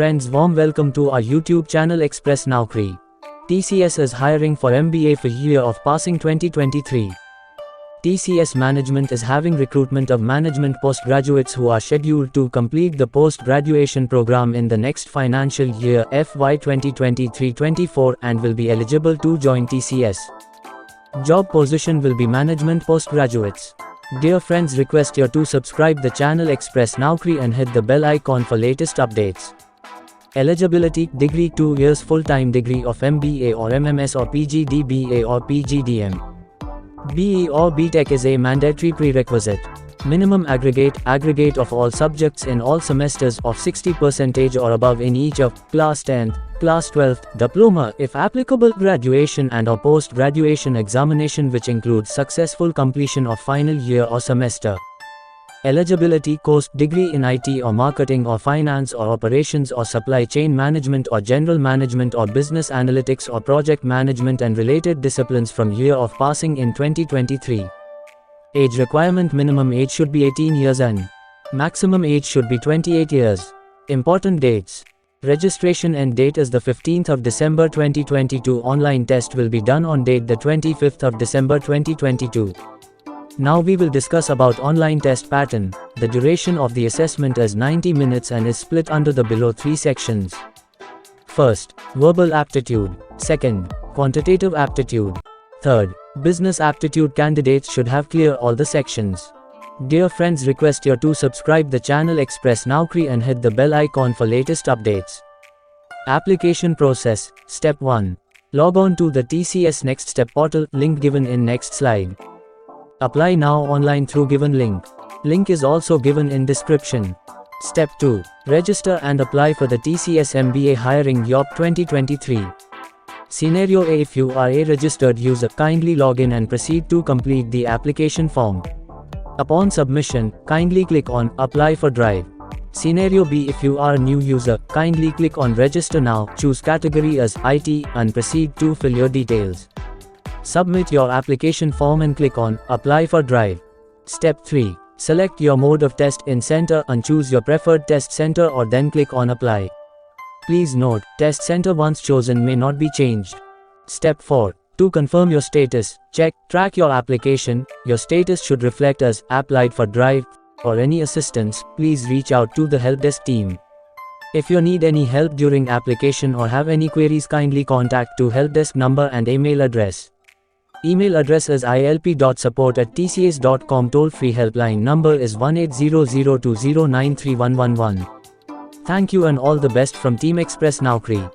friends, warm welcome to our YouTube channel Express Naukri. TCS is hiring for MBA for year of passing 2023. TCS Management is having recruitment of management postgraduates who are scheduled to complete the post-graduation program in the next financial year FY 2023-24 and will be eligible to join TCS. Job position will be management postgraduates. Dear friends, request you to subscribe the channel Express Naukri and hit the bell icon for latest updates. Eligibility: degree 2 years full-time degree of MBA or MMS or PGD BA or PGDM. BE or BTech is a mandatory prerequisite. Minimum aggregate of all subjects in all semesters of 60% or above in each of class 10th, class 12th, diploma, if applicable, graduation and or post-graduation examination which includes successful completion of final year or semester. Eligibility: course, degree in IT or marketing or finance or operations or supply chain management or general management or business analytics or project management and related disciplines from year of passing in 2023. Age requirement: minimum age should be 18 years and maximum age should be 28 years. Important dates. Registration end date is the 15th of December 2022. Online test will be done on date the 25th of December 2022. Now we will discuss about online test pattern. The duration of the assessment is 90 minutes and is split under the below 3 sections. First, verbal aptitude. Second, quantitative aptitude. Third, business aptitude. Candidates should have cleared all the sections. Dear friends, request you to subscribe the channel Express Naukri and hit the bell icon for latest updates. Application process. Step 1. Log on to the TCS Next Step portal, link given in next slide. Apply now online through given link. Link is also given in description. Step 2. Register and apply for the TCS MBA Hiring YoP 2023. Scenario A: if you are a registered user, kindly log in and proceed to complete the application form. Upon submission, kindly click on Apply for Drive. Scenario B: if you are a new user, kindly click on Register now, choose category as IT, and proceed to fill your details. Submit your application form and click on Apply for Drive. Step 3. Select your mode of test in center and choose your preferred test center or then click on Apply. Please note, test center once chosen may not be changed. Step 4. To confirm your status, track your application. Your status should reflect as Applied for Drive. For any assistance, please reach out to the help desk team. If you need any help during application or have any queries, kindly contact to help desk number and email address. Email address is ilp.support@tcs.com. Toll-free helpline number is 180020931111. Thank you and all the best from Team Express Naukri.